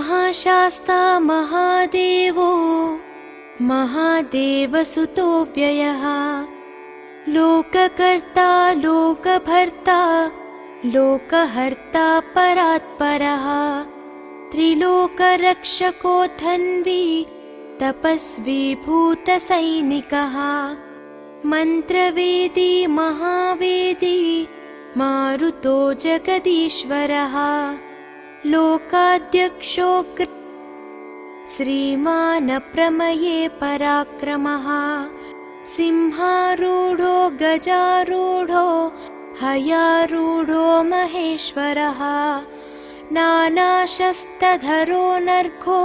महाशास्ता महादेवो महादेवसुतो व्ययः लोककर्ता लोकभर्ता लोकहर्ता परात्परः त्रिलोकरक्षको धन्वी तपस्वी भूतसैनिकः मन्त्रवेदी महावेदी मारुतो जगदीश्वरः लोकाध्यक्षो श्रीमानप्रमये पराक्रमः सिंहारूढो गजारूढो हयारूढो महेश्वरः नानाशस्त्रधरो नर्घो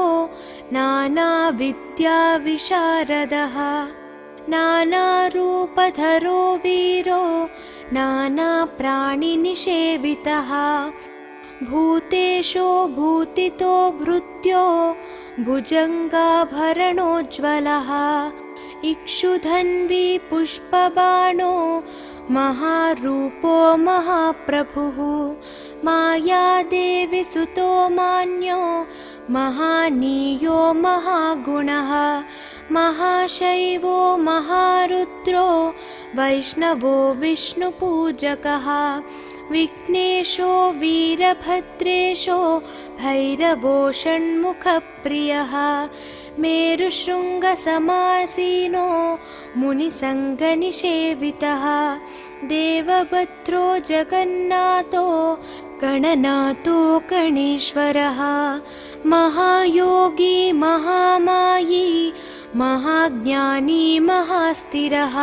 नानाविद्याविशारदः नानारूपधरो वीरो नानाप्राणिनिषेवितः भूतेशो भूतितो भृत्यो भुजङ्गाभरणोज्ज्वलः इक्षुधन्वी पुष्पबाणो महारूपो महाप्रभुः मायादेवी सुतो मान्यो महानीयो महागुणः महाशैवो महारुद्रो वैष्णवो विष्णुपूजकः विघ्नेशो वीरभद्रेशो भैरवो षण्मुखप्रियः मेरुशृङ्गसमासीनो मुनिसङ्गनिषेवितः देवभद्रो जगन्नाथो गणनाथो गणेश्वरः महायोगी महामायी महाज्ञानी महास्थिरः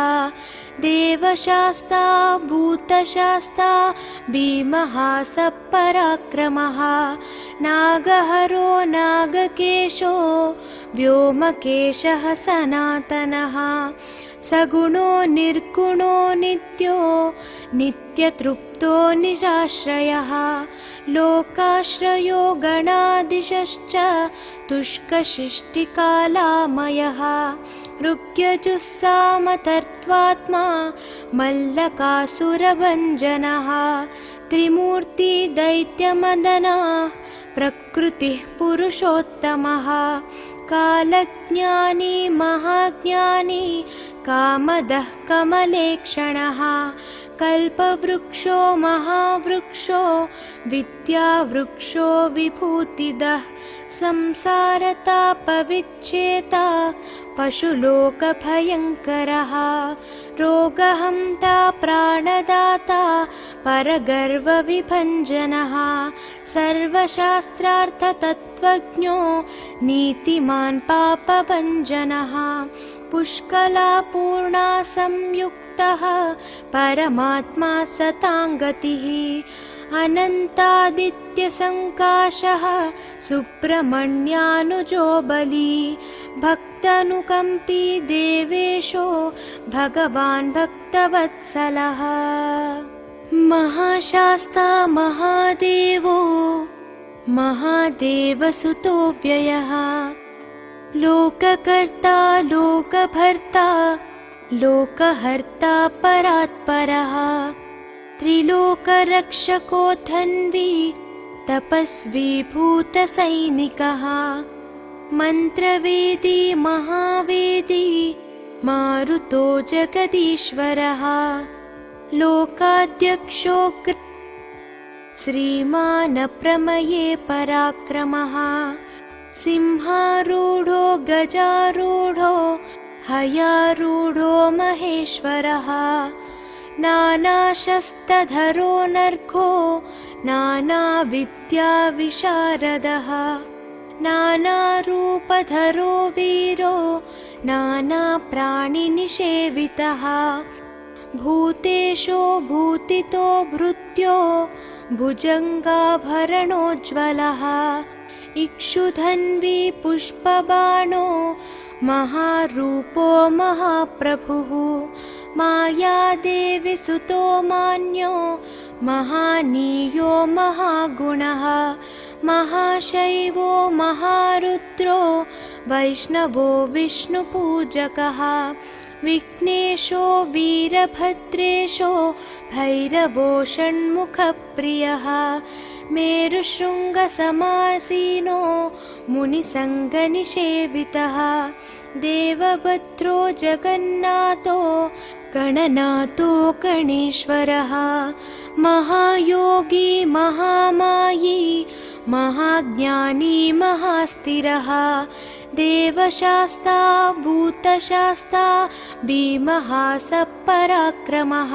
देवशास्ता भूतशास्ता भीमः सपराक्रमः नागहरो नागकेशो व्योमकेशः सनातनः सगुणो निर्गुणो नित्यो नित्यतृप्तो निराश्रयः लोकाश्रयो गणाधीशश्च तुष्कशिष्टिकालामयः ऋग्यजुस्सामतर्त्वात्मा मल्लकासुरभञ्जनः त्रिमूर्ति दैत्यमदनः प्रकृतिः पुरुषोत्तमः कालज्ञानी महाज्ञानी कामदः कमलेक्षणः कल्पवृक्षो महावृक्षो विद्यावृक्षो विभूतिदः संसारतापविच्छेता पशुलोकभयङ्करः रोगहन्ता प्राणदाता परगर्वविभञ्जनः सर्वशास्त्रार्थतत्त्वज्ञो नीतिमान् पापभञ्जनः पुष्कलापूर्णा संयुक्तः परमात्मा सताङ्गतिः अनन्तादित्यसङ्काशः सुब्रह्मण्यानुजो बली भक्तानुकम्पी देवेशो भगवान् भक्तवत्सलः महाशास्ता महादेवो महादेवसुतो व्ययः लोककर्ता लोकभर्ता लोकहर्ता परात्परः त्रिलोकरक्षको धन्वी तपस्वी भूतसैनिकः मन्त्रवेदी महावेदी मारुतो जगदीश्वरः लोकाध्यक्षो श्रीमानप्रमये पराक्रमः सिंहारूढो गजारूढो हयारूढो महेश्वरः नानाशस्त्रधरो नर्घो नानाविद्याविशारदः नानारूपधरो वीरो नानाप्राणिनिषेवितः भूतेशो भूतितो भृत्यो भुजङ्गाभरणोज्ज्वलः इक्षुधन्वी पुष्पबाणो महारूपो महाप्रभुः मायादेवी सुतो मान्यो महानीयो महागुणः महाशैवो महारुद्रो वैष्णवो विष्णुपूजकः विघ्नेशो वीरभद्रेशो भैरवो षण्मुखप्रियः मेरुशृङ्गसमासीनो मुनिसङ्गनिषेवितः देवभद्रो जगन्नाथो गणनाथो गणेश्वरः महायोगी महामायी महाज्ञानी महास्थिरः देवशास्ता भूतशास्ता भीमः सपराक्रमः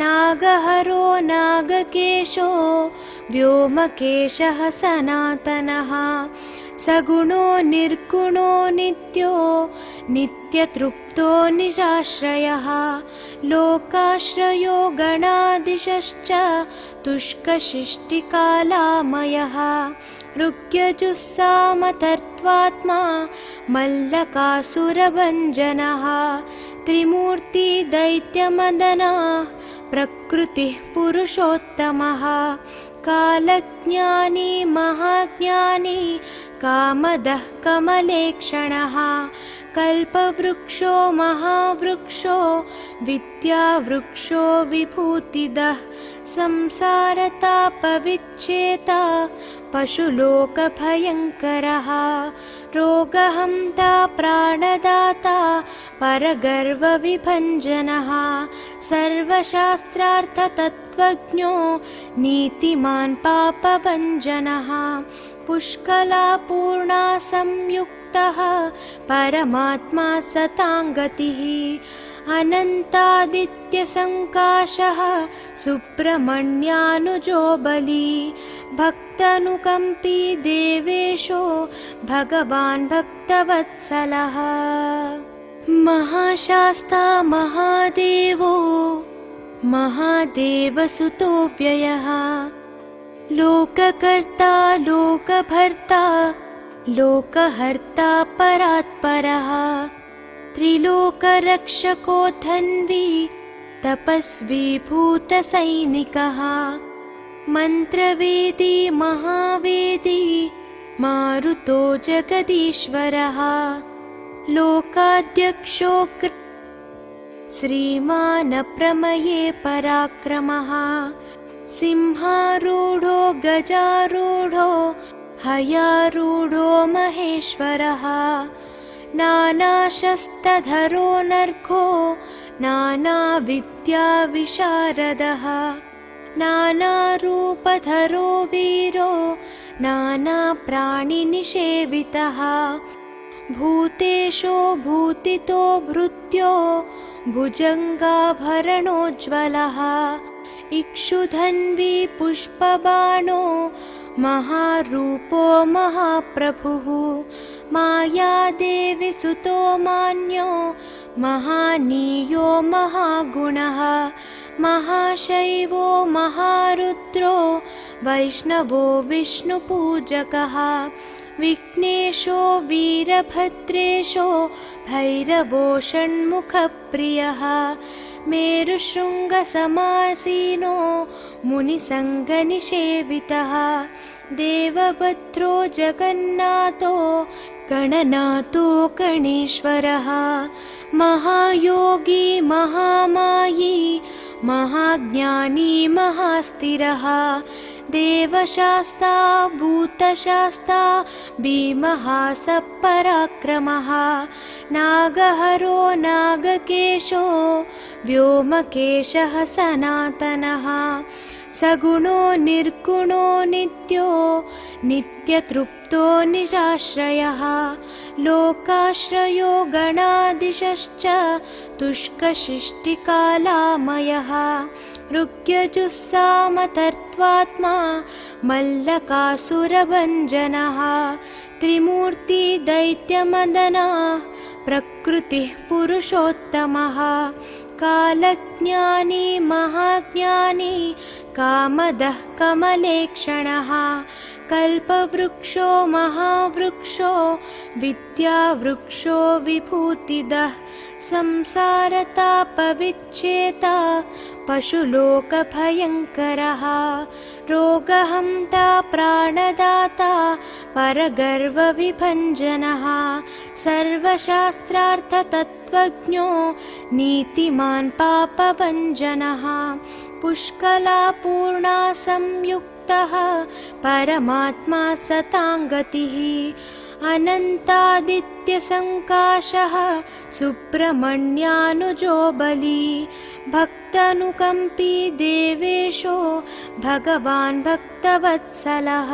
नागहरो नागकेशो व्योमकेशः सनातनः सगुणो निर्गुणो नित्यो नित्यतृप्तो निराश्रयः लोकाश्रयो गणाधीशश्च तुष्कशिष्टिकालामयः ऋग्यजुस्सामतर्त्वात्मा मल्लकासुरभञ्जनः त्रिमूर्ति दैत्यमदनः प्रकृतिः पुरुषोत्तमः कालज्ञानी महाज्ञानी कामदः कमलेक्षणः कल्पवृक्षो महावृक्षो विद्यावृक्षो विभूतिदः संसारतापविच्छेता पशुलोकभयङ्करः रोगहन्ता प्राणदाता परगर्वविभञ्जनः सर्वशास्त्रार्थतत्त्वज्ञो नीतिमान् पापभञ्जनः पुष्कलापूर्णा संयुक्तः परमात्मा सताङ्गतिः अनन्तादित्यसङ्काशः सुब्रह्मण्यानुजो बली भक्तानुकम्पी देवेशो भगवान् भक्तवत्सलः महाशास्ता महादेवो महादेवसुतो व्ययः लोककर्ता लोकभर्ता लोकहर्ता परात्परः त्रिलोकरक्षको धन्वी तपस्वी भूतसैनिकः मन्त्रवेदी महावेदी मारुतो जगदीश्वरः लोकाध्यक्षो श्रीमानप्रमये पराक्रमः सिंहारूढो गजारूढो हयारूढो महेश्वरः नानाशस्त्रधरो नर्घो नानाविद्याविशारदः नानारूपधरो वीरो नानाप्राणिनिषेवितः भूतेशो भूतितो भृत्यो भुजङ्गाभरणोज्ज्वलः इक्षुधन्वी पुष्पबाणो महारूपो महाप्रभुः मायादेवी सुतो मान्यो महानीयो महागुणः महाशैवो महारुद्रो वैष्णवो विष्णुपूजकः विघ्नेशो वीरभद्रेशो भैरवो षण्मुखप्रियः मेरुशृङ्गसमासीनो मुनिसङ्गनिषेवितः देवभद्रो जगन्नाथो गणनाथो गणेश्वरः महायोगी महामायी महाज्ञानी महास्थिरः देवशास्ता भूतशास्ता भीमः सपराक्रमः नागहरो नागकेशो व्योमकेशः सनातनः सगुणो निर्गुणो नित्यो नित्यतृप्तो निराश्रयः लोकाश्रयो गणाधीशश्च तुष्कशिष्टिकालामयः ऋग्यजुस्सामतर्त्वात्मा मल्लकासुरभञ्जनः त्रिमूर्ति दैत्यमदनः प्रकृतिः पुरुषोत्तमः कालज्ञानी महाज्ञानी कामदः कमलेक्षणः कल्पवृक्षो महावृक्षो विद्यावृक्षो विभूतिदः संसारतापविच्छेता पशुलोकभयङ्करः रोगहन्ता प्राणदाता परगर्वविभञ्जनः सर्वशास्त्रार्थतत्त्वज्ञो तत्त्वज्ञो नीतिमान् पापभञ्जनः पुष्कलापूर्णा संयुक्तः परमात्मा सताङ्गतिः अनन्तादित्यसङ्काशः सुब्रह्मण्यानुजो बली भक्तानुकम्पी देवेशो भगवान् भक्तवत्सलः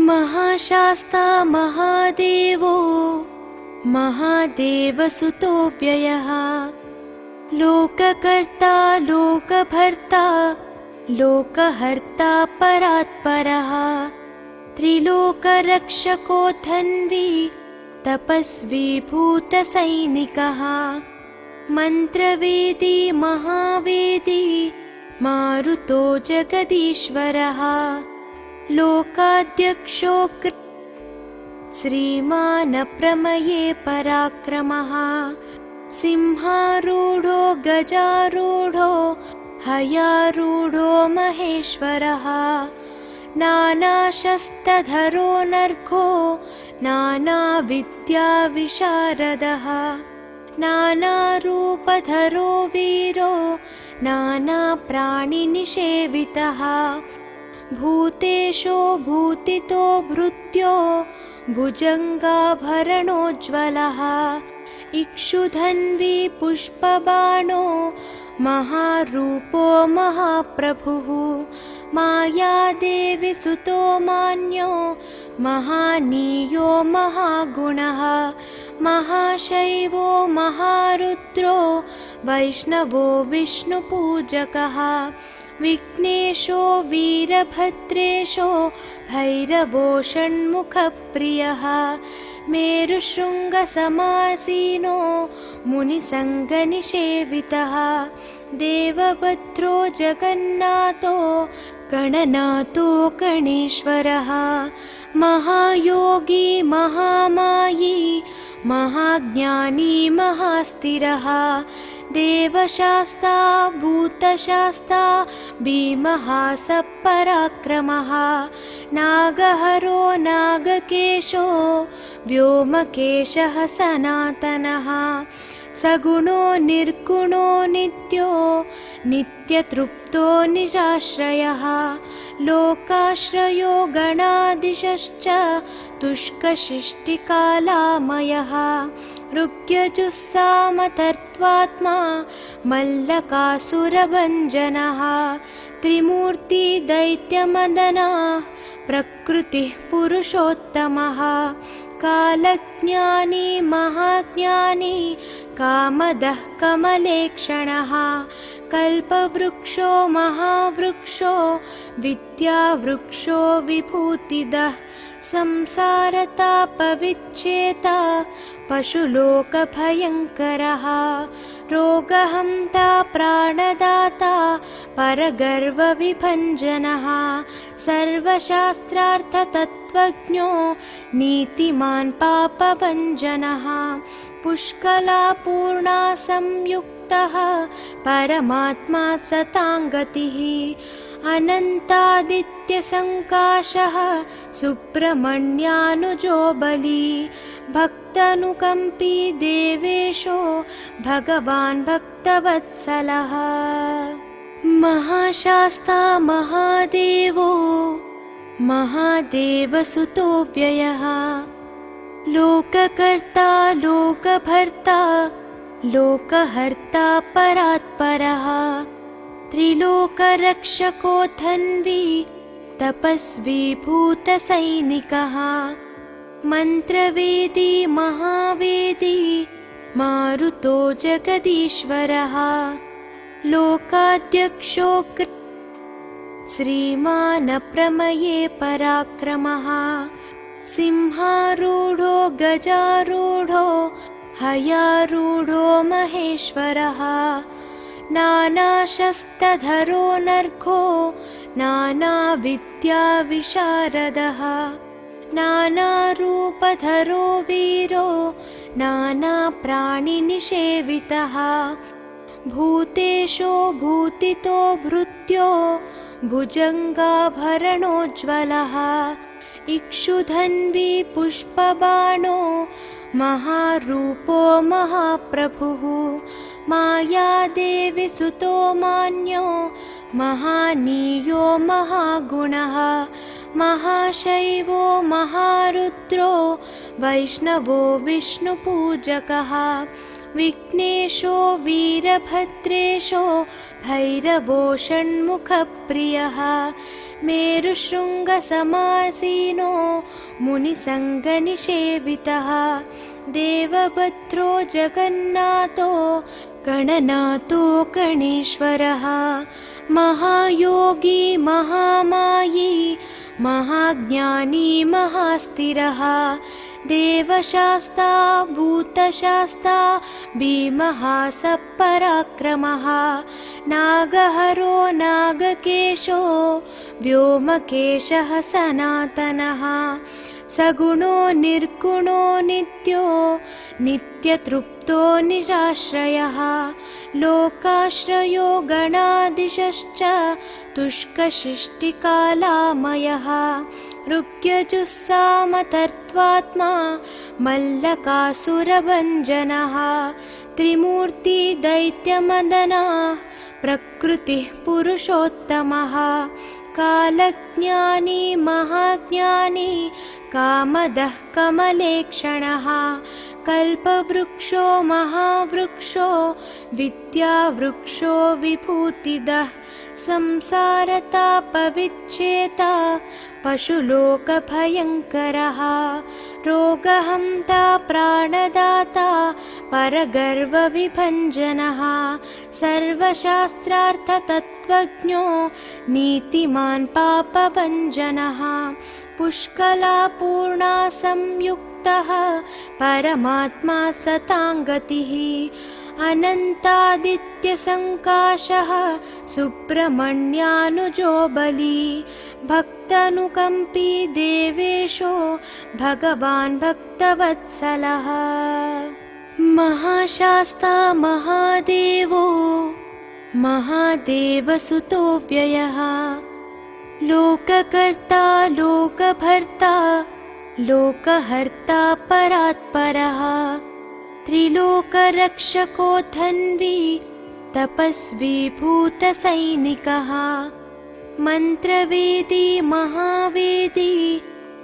महाशास्ता महादेवो महादेवसुतो व्ययः लोककर्ता लोकभर्ता लोकहर्ता परात्परः त्रिलोकरक्षको धन्वी तपस्वी भूतसैनिकः मन्त्रवेदी महावेदी मारुतो जगदीश्वरः लोकाध्यक्षो श्रीमान् प्रमये पराक्रमः सिंहारूढो गजारूढो हयारूढो महेश्वरः नानाशस्त्रधरो नर्घो नानाविद्याविशारदः नानारूपधरो वीरो नानाप्राणिनिषेवितः भूतेशो भूतितो भृत्यो भुजङ्गाभरणोज्ज्वलः इक्षुधन्वी पुष्पबाणो महारूपो महाप्रभुः मायादेवी सुतो मान्यो महानीयो महागुणः महाशैवो महारुद्रो वैष्णवो विष्णुपूजकः विघ्नेशो वीरभद्रेशो भैरवो षण्मुखप्रियः मेरुशृङ्गसमासीनो मुनिसङ्गनिषेवितः देवभद्रो जगन्नाथो गणनाथो गणेश्वरः महायोगी महामायी महाज्ञानी महास्थिरः देवशास्ता भूतशास्ता भीमः सपराक्रमः नागहरो नागकेशो व्योमकेशः सनातनः सगुणो निर्गुणो नित्यो नित्यतृप्तो निराश्रयः लोकाश्रयो गणाधीशश्च तुष्कशिष्टिकालामयः ऋग्यजुस्सामतर्त्वात्मा मल्लकासुरभञ्जनः त्रिमूर्ति दैत्यमदनः प्रकृतिः पुरुषोत्तमः कालज्ञानी महाज्ञानी कामदः कमलेक्षणः कल्पवृक्षो महावृक्षो विद्यावृक्षो विभूतिदः संसारतापविच्छेता पशुलोकभयङ्करः रोगहन्ता प्राणदाता परगर्वविभञ्जनः सर्वशास्त्रार्थतत्त्वज्ञो नीतिमान् पापभञ्जनः पुष्कलापूर्णा संयुक्तः परमात्मा सताङ्गतिः अनन्तादित्यसङ्काशः सुब्रह्मण्यानुजो बली भक्तानुकम्पी देवेशो भगवान् भक्तवत्सलः महाशास्ता महादेवो महादेवसुतो व्ययः लोककर्ता लोकभर्ता लोकहर्ता परात्परः त्रिलोकरक्षको धन्वी तपस्वी भूतसैनिकः मन्त्रवेदी महावेदी मारुतो जगदीश्वरः लोकाध्यक्षो श्रीमान् प्रमये पराक्रमः सिंहारूढो गजारूढो हयारूढो महेश्वरः नानाशस्त्रधरो नर्घो नानाविद्याविशारदः नानारूपधरो वीरो नानाप्राणिनिषेवितः भूतेशो भूतितो भृत्यो भुजङ्गाभरणोज्ज्वलः इक्षुधन्वी पुष्पबाणो महारूपो महाप्रभुः मायादेवी सुतो मान्यो महानीयो महागुणः महाशैवो महारुद्रो वैष्णवो विष्णुपूजकः विघ्नेशो वीरभद्रेशो भैरवो षण्मुखप्रियः मेरुशृङ्गसमासीनो मुनिसङ्गनिषेवितः देवभद्रो जगन्नाथो गणनाथो गणेश्वरः महायोगी महामायी महाज्ञानी महास्थिरः देवशास्ता भूतशास्ता भीमः सपराक्रमः नागहरो नागकेशो व्योमकेशः सनातनः सगुणो निर्गुणो नित्यो नित्यतृप्तो निराश्रयः लोकाश्रयो गणाधीशश्च तुष्कशिष्टिकालामयः ऋग्यजुस्सामतर्त्वात्मा मल्लकासुरभञ्जनः त्रिमूर्ति दैत्यमदनः प्रकृतिः पुरुषोत्तमः कालज्ञानी महाज्ञानी कामदः कमलेक्षणः कल्पवृक्षो महावृक्षो विद्यावृक्षो विभूतिदः संसारतापविच्छेता पशुलोकभयङ्करः रोगहन्ता प्राणदाता परगर्वविभञ्जनः सर्वशास्त्रार्थतत्त्वज्ञो नीतिमान् पापभञ्जनः पुष्कलापूर्णा संयुक्तः परमात्मा सताङ्गतिः अनन्तादित्यसङ्काशः सुब्रह्मण्यानुजो बली भक्तानुकम्पी देवेशो भगवान् भक्तवत्सलः महाशास्ता महादेवो महादेवसुतो व्ययः लोककर्ता लोकभर्ता लोकहर्ता परात्परः त्रिलोकरक्षको धन्वी तपस्वी भूतसैनिकः मन्त्रवेदी महावेदी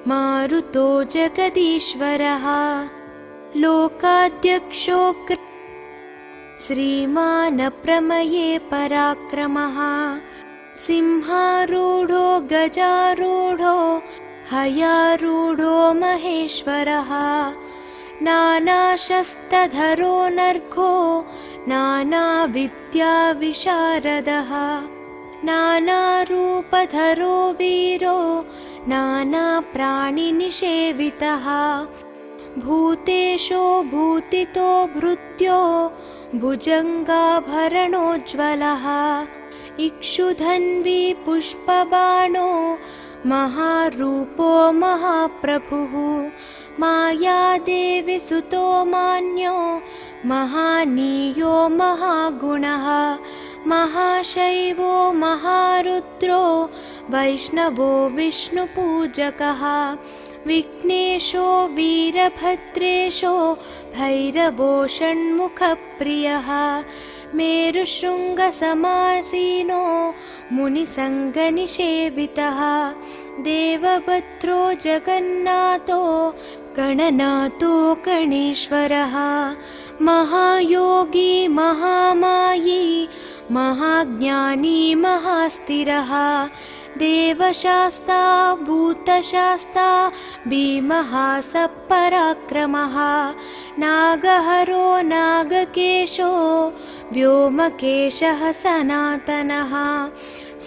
मारुतो जगदीश्वरः लोकाध्यक्षो श्रीमान् प्रमये पराक्रमः सिंहारूढो गजारूढो हयारूढो महेश्वरः नानाशस्त्रधरो नर्घो नानाविद्याविशारदः नानारूपधरो वीरो नानाप्राणिनिषेवितः भूतेशो भूतितो भृत्यो भुजङ्गाभरणोज्ज्वलः इक्षुधन्वी पुष्पबाणो महारूपो महाप्रभुः मायादेवी सुतो मान्यो महानीयो महागुणः महाशैवो महारुद्रो वैष्णवो विष्णुपूजकः विघ्नेशो वीरभद्रेशो भैरवो षण्मुखप्रियः मेरुशृङ्गसमासीनो मुनिसङ्गनिषेवितः देवभद्रो जगन्नाथो गणनाथो गणेश्वरः महायोगी महामायी महाज्ञानी महास्थिरः देवशास्ता भूतशास्ता भीमः सपराक्रमः नागहरो नागकेशो व्योमकेशः सनातनः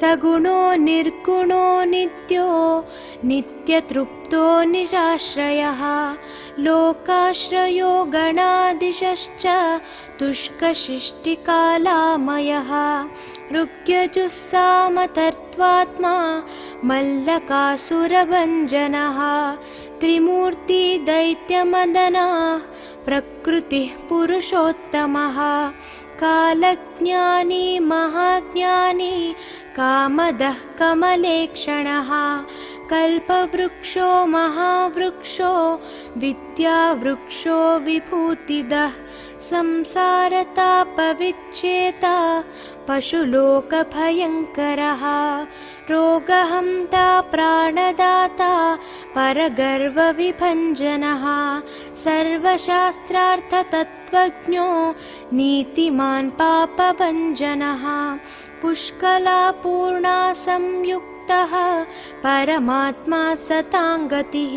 सगुणो निर्गुणो नित्यो नित्यतृप्तो निराश्रयः लोकाश्रयो गणाधीशश्च तुष्कशिष्टिकालामयः ऋग्यजुस्सामतर्त्वात्मा मल्लकासुरभञ्जनः त्रिमूर्ति दैत्यमदनः प्रकृतिः पुरुषोत्तमः कालज्ञानी महाज्ञानी कामदः कमलेक्षणः कल्पवृक्षो महावृक्षो विद्यावृक्षो विभूतिदः संसारतापविच्छेता पशुलोकभयङ्करः रोगहन्ता प्राणदाता परगर्वविभञ्जनः सर्वशास्त्रार्थतत्त्वज्ञो नीतिमान् पापभञ्जनः पुष्कलापूर्णा संयुक्तः परमात्मा सताङ्गतिः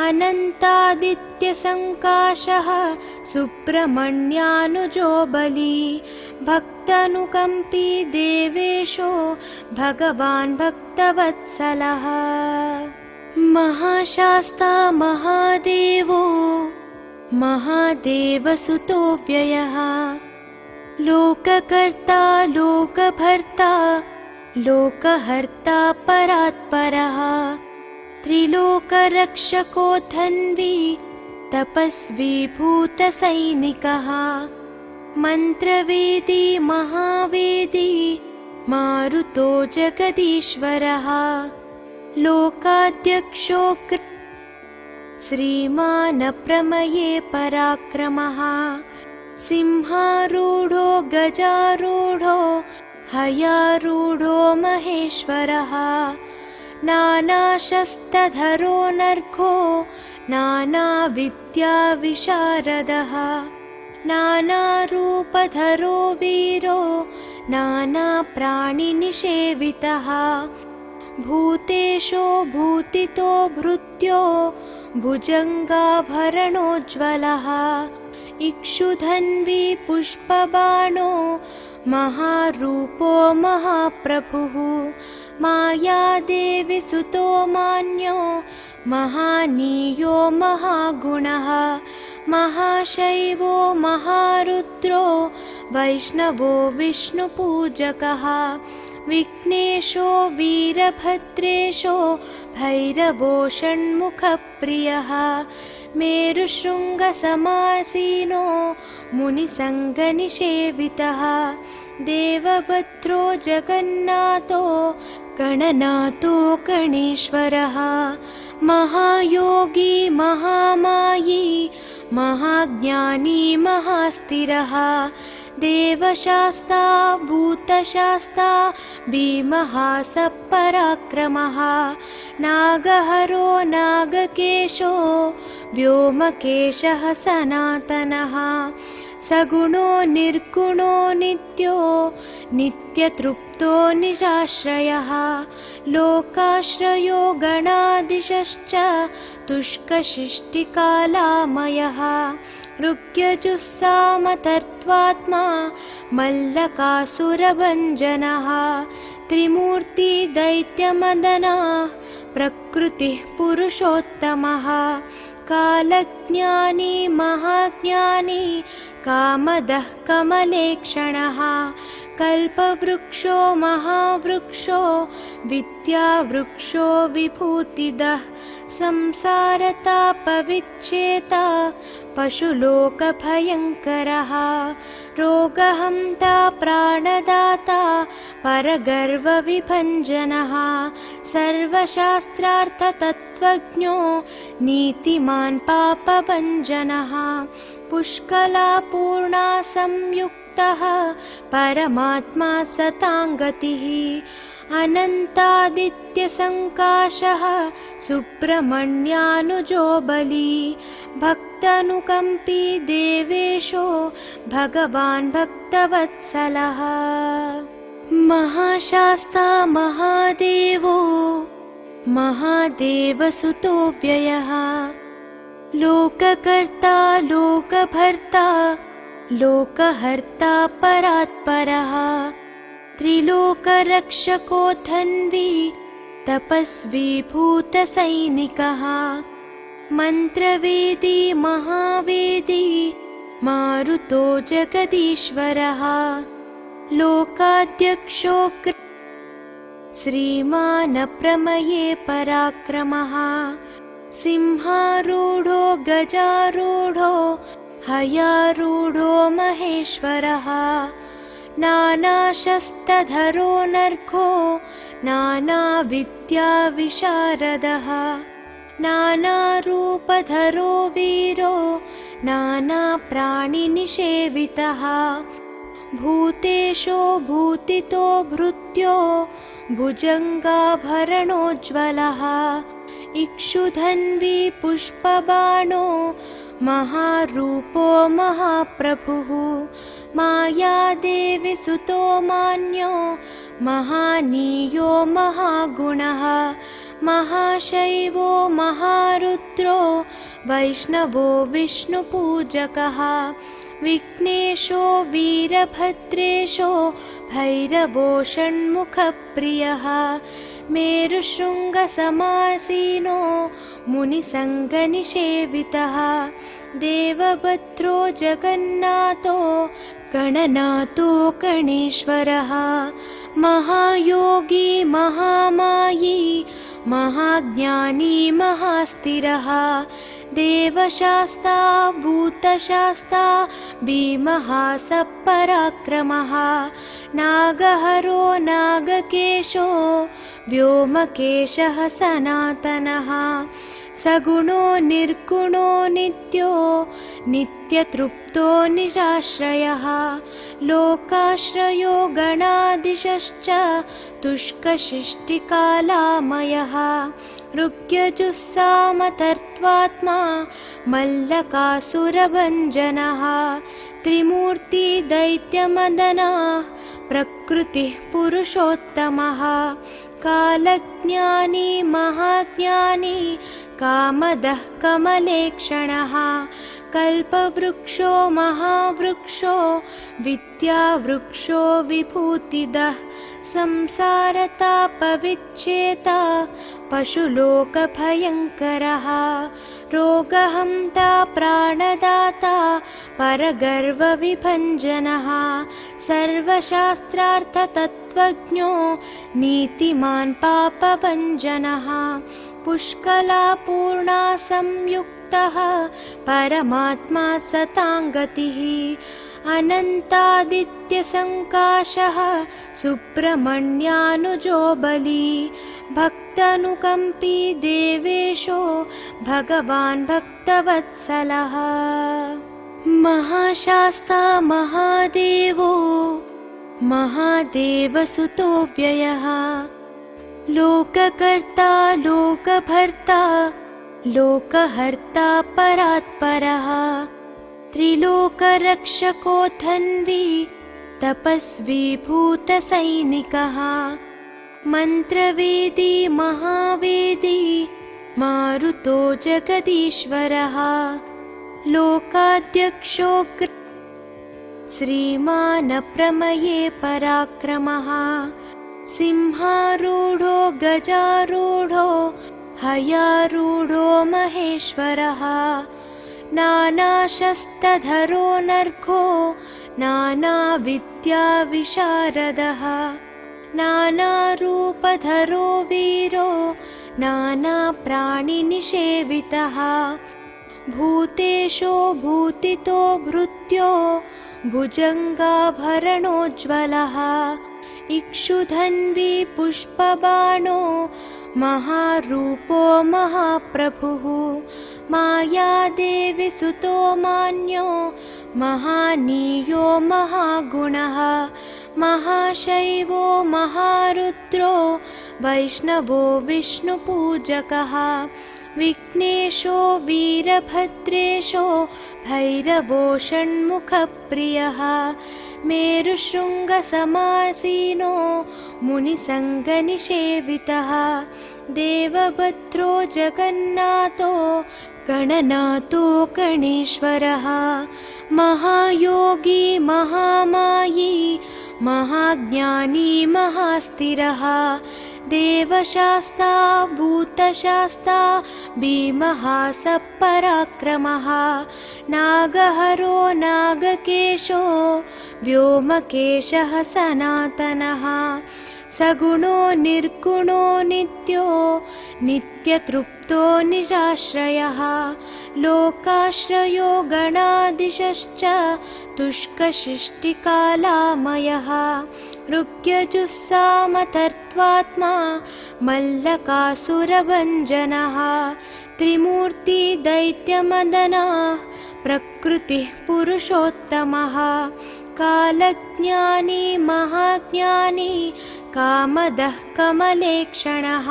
अनन्तादित्यसङ्काशः सुब्रह्मण्यानुजो बली भक्तानुकम्पी देवेशो भगवान् भक्तवत्सलः महाशास्ता महादेवो महादेवसुतो व्ययः लोककर्ता लोकभर्ता लोकहर्ता परात्परः त्रिलोकरक्षको धन्वी तपस्वी भूतसैनिकः मन्त्रवेदी महावेदी मारुतो जगदीश्वरः लोकाध्यक्षो श्रीमान् प्रमये पराक्रमः सिंहारूढो गजारूढो हयारूढो महेश्वरः नानाशस्त्रधरो नर्घो नानाविद्याविशारदः नानारूपधरो वीरो नानाप्राणिनिषेवितः भूतेशो भूतितो भृत्यो भुजङ्गाभरणोज्ज्वलः इक्षुधन्वी पुष्पबाणो महारूपो महाप्रभुः मायादेवी सुतो मान्यो महानीयो महागुणः महाशैवो महारुद्रो वैष्णवो विष्णुपूजकः विघ्नेशो वीरभद्रेशो भैरवो षण्मुखप्रियः मेरुशृङ्गसमासीनो मुनिसङ्गनिषेवितः देवभद्रो जगन्नाथो गणनाथो गणेश्वरः महायोगी महामायी महाज्ञानी महास्थिरः देवशास्ता भूतशास्ता भीमः सपराक्रमः नागहरो नागकेशो व्योमकेशः सनातनः सगुणो निर्गुणो नित्यो नित्यतृप्तो निराश्रयः लोकाश्रयो गणाधीशश्च तुष्कशिष्टिकालामयः ऋग्यजुस्सामतर्त्वात्मा मल्लकासुरभञ्जनः त्रिमूर्ति दैत्यमदनः प्रकृतिः पुरुषोत्तमः कालज्ञानी महाज्ञानी कामदः कमलेक्षणः कल्पवृक्षो महावृक्षो विद्यावृक्षो विभूतिदः संसारतापविच्छेता पशुलोकभयङ्करः रोगहन्ता प्राणदाता परगर्वविभञ्जनः सर्वशास्त्रार्थतत्त्वज्ञो नीतिमान् पापभञ्जनः पुष्कलापूर्णा संयुक्तः परमात्मा सताङ्गतिः अनन्तादित्यसङ्काशः सुब्रह्मण्यानुजो बली भक्तानुकम्पी देवेशो भगवान् भक्तवत्सलः महाशास्ता महादेवो महादेवसुतो व्ययः लोककर्ता लोकभर्ता लोकहर्ता परात्परः त्रिलोकरक्षको धन्वी तपस्वी भूतसैनिकः मन्त्रवेदी महावेदी मारुतो जगदीश्वरः लोकाध्यक्षो श्रीमान् प्रमये पराक्रमः सिंहारूढो गजारूढो हयारूढो महेश्वरः नानाशस्त्रधरो नर्घो नानाविद्याविशारदः नानारूपधरो वीरो नानाप्राणिनिषेवितः भूतेशो भूतितो भृत्यो भुजङ्गाभरणोज्ज्वलः इक्षुधन्वी पुष्पबाणो महारूपो महाप्रभुः मायादेवी सुतो मान्यो महानीयो महागुणः महाशैवो महारुद्रो वैष्णवो विष्णुपूजकः विघ्नेशो वीरभद्रेशो भैरवो षण्मुखप्रियः मेरुशृङ्गसमासीनो मुनिसङ्गनिषेवितः देवभद्रो जगन्नाथो गणनाथो गणेश्वरः महायोगी महामायी महाज्ञानी महास्थिरः देवशास्ता भूतशास्ता भीमः सपराक्रमः नागहरो नागकेशो व्योमकेशः सनातनः सगुणो निर्गुणो नित्यो नित्यतृप्तो निराश्रयः लोकाश्रयो गणाधीशश्च तुष्कशिष्टिकालामयः ऋग्यजुस्सामतर्त्वात्मा मल्लकासुरभञ्जनः त्रिमूर्ति दैत्यमदनः प्रकृतिः पुरुषोत्तमः कालज्ञानी महाज्ञानी कामदः कमलेक्षणः कल्पवृक्षो महावृक्षो विद्यावृक्षो विभूतिदः संसारतापविच्छेता पशुलोकभयङ्करः रोगहन्ता प्राणदाता परगर्वविभञ्जनः सर्वशास्त्रार्थतत्त्वज्ञो नीतिमान् पापभञ्जनः पुष्कलापूर्णा संयुक्तः परमात्मा सताङ्गतिः अनन्तादित्यसङ्काशः सुब्रह्मण्यानुजो बली भक्तानुकम्पी देवेशो भगवान् भक्तवत्सलः महाशास्ता महादेवो महादेवसुतो व्ययः लोककर्ता लोकभर्ता लोकहर्ता परात्परः त्रिलोकरक्षको धन्वी तपस्वी भूतसैनिकः मन्त्रवेदी महावेदी मारुतो जगदीश्वरः लोकाध्यक्षो श्रीमान् प्रमये पराक्रमः सिंहारूढो गजारूढो हयारूढो महेश्वरः नानाशस्त्रधरो नर्घो नानाविद्याविशारदः नानारूपधरो वीरो नानाप्राणिनिषेवितः भूतेशो भूतितो भृत्यो भुजङ्गाभरणोज्ज्वलः इक्षुधन्वी पुष्पबाणो महारूपो महाप्रभुः मायादेवी सुतो मान्यो महानीयो महागुणः महाशैवो महारुद्रो वैष्णवो विष्णुपूजकः विघ्नेशो वीरभद्रेशो भैरवो षण्मुखप्रियः मेरुशृङ्गसमासीनो मुनिसङ्गनिषेवितः देवभद्रो जगन्नाथो गणनाथो गणेश्वरः महायोगी महामायी महाज्ञानी महास्थिरः देवशास्ता भूतशास्ता भीमः सपराक्रमः नागहरो नागकेशो व्योमकेशः सनातनः सगुणो निर्गुणो नित्यो नित्यतृप्तो नित्यतृप्तो निराश्रयः लोकाश्रयो गणादिशश्च तुष्कशिष्टिकालामयः ऋग्यजुस्सामतर्त्वात्मा मल्लकासुरभञ्जनः त्रिमूर्ति दैत्यमदनः प्रकृतिः पुरुषोत्तमः कालज्ञानी महाज्ञानी कामदः कमलेक्षणः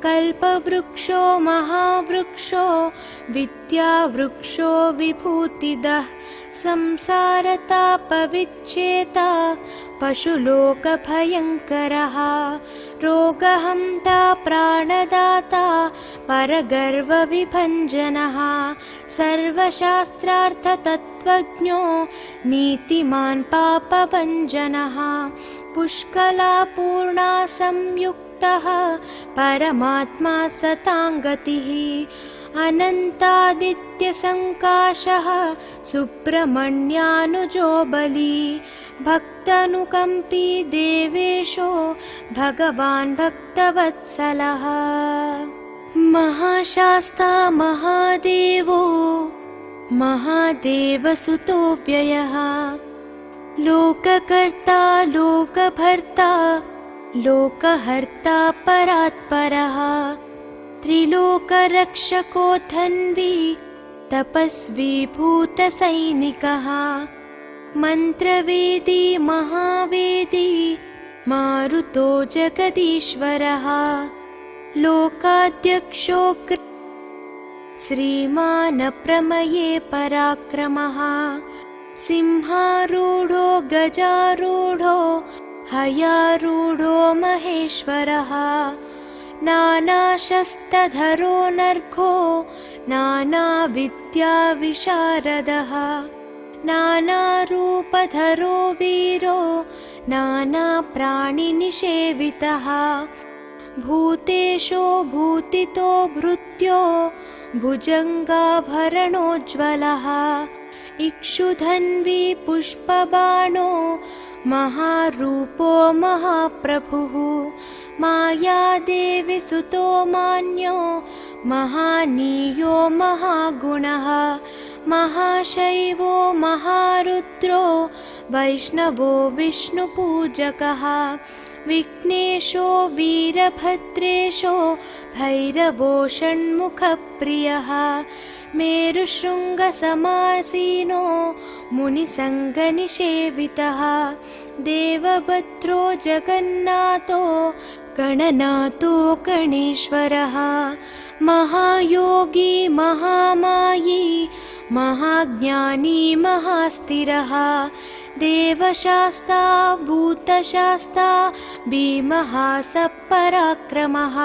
कल्पवृक्षो महावृक्षो विद्यावृक्षो विभूतिदः संसारतापविच्छेता पशुलोकभयङ्करः रोगहन्ता प्राणदाता परगर्वविभञ्जनः सर्वशास्त्रार्थतत्त्वज्ञो नीतिमान् पापभञ्जनः पुष्कलापूर्णा संयुक्तः परमात्मा सताङ्गतिः अनन्तादित्यसङ्काशः सुब्रह्मण्यानुजो बली भक्तानुकम्पी देवेशो भगवान् भक्तवत्सलः महाशास्ता महादेवो महादेवसुतो व्ययः लोककर्ता लोकभर्ता लोकहर्ता परात्परः त्रिलोकरक्षको धन्वी तपस्वी भूतसैनिकः मन्त्रवेदी महावेदी मारुतो जगदीश्वरः लोकाध्यक्षो श्रीमान् प्रमये पराक्रमः सिंहारूढो गजारूढो हयारूढो महेश्वरः नानाशस्त्रधरो नर्घो नानाविद्याविशारदः नानारूपधरो वीरो नानाप्राणिनिषेवितः भूतेशो भूतितो भृत्यो भुजङ्गाभरणोज्ज्वलः इक्षुधन्वी पुष्पबाणो महारूपो महाप्रभुः मायादेवी सुतो मान्यो महानीयो महागुणः महाशैवो महारुद्रो वैष्णवो विष्णुपूजकः विघ्नेशो वीरभद्रेशो भैरवो षण्मुखप्रियः मेरुशृङ्गसमासीनो मुनिसङ्गनिषेवितः देवभद्रो जगन्नाथो गणनाथो गणेश्वरः महायोगी महामायी महाज्ञानी महास्थिरः देवशास्ता भूतशास्ता भीमः सपराक्रमः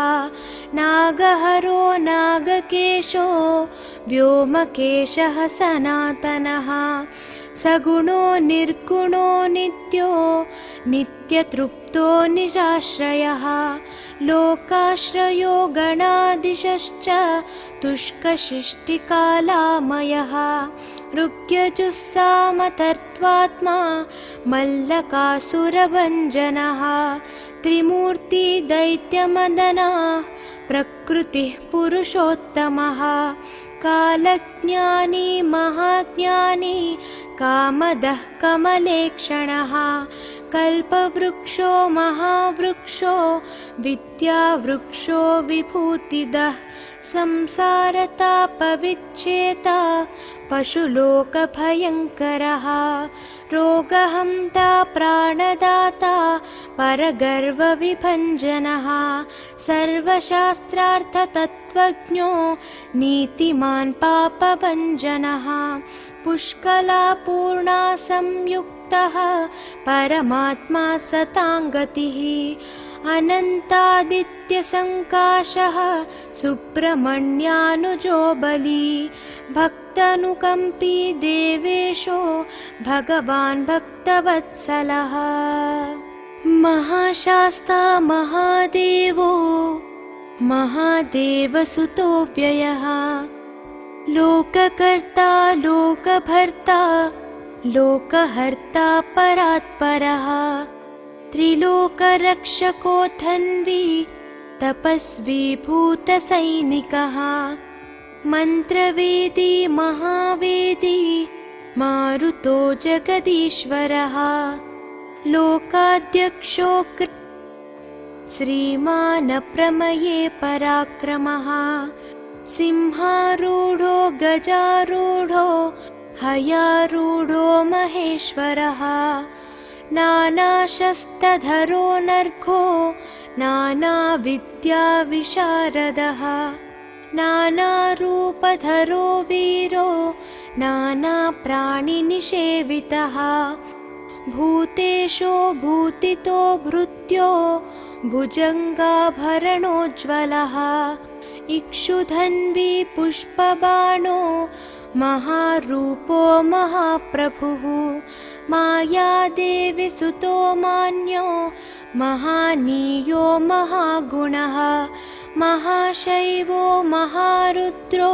नागहरो नागकेशो व्योमकेशः सनातनः सगुणो निर्गुणो नित्यो नित्यतृप्तो निराश्रयः लोकाश्रयो गणादिशश्च तुष्कशिष्टिकालामयः ऋग्यजुस्सामतर्त्वात्मा मल्लकासुरभञ्जनः त्रिमूर्ति दैत्यमदनः प्रकृतिः पुरुषोत्तमः कालज्ञानी महाज्ञानी कामदः कमलेक्षणः कल्पवृक्षो महावृक्षो विद्यावृक्षो विभूतिदः संसारतापविच्छेता पशुलोकभयङ्करः रोगहन्ता प्राणदाता परगर्वविभञ्जनः सर्वशास्त्रार्थतत्त्वज्ञो नीतिमान् पापभञ्जनः पुष्कलापूर्णा संयुक्तः परमात्मा सताङ्गतिः अनन्तादित्यसङ्काशः सुब्रह्मण्यानुजो बली भक्तानुकम्पी देवेशो भगवान् भक्तवत्सलः महाशास्ता महादेवो महादेवसुतो व्ययः लोककर्ता लोकभर्ता लोकहर्ता परात्परः त्रिलोकरक्षको धन्वी तपस्वी भूतसैनिकः मन्त्रवेदी महावेदी मारुतो जगदीश्वरः लोकाध्यक्षो श्रीमान् प्रमये पराक्रमः सिंहारूढो गजारूढो हयारूढो महेश्वरः नानाशस्त्रधरो नर्घो नानाविद्याविशारदः नानारूपधरो वीरो नानाप्राणिनिषेवितः भूतेशो भूतितो भृत्यो भुजङ्गाभरणोज्ज्वलः इक्षुधन्वी पुष्पबाणो महारूपो महाप्रभुः मायादेवी सुतो मान्यो महानीयो महागुणः महाशैवो महारुद्रो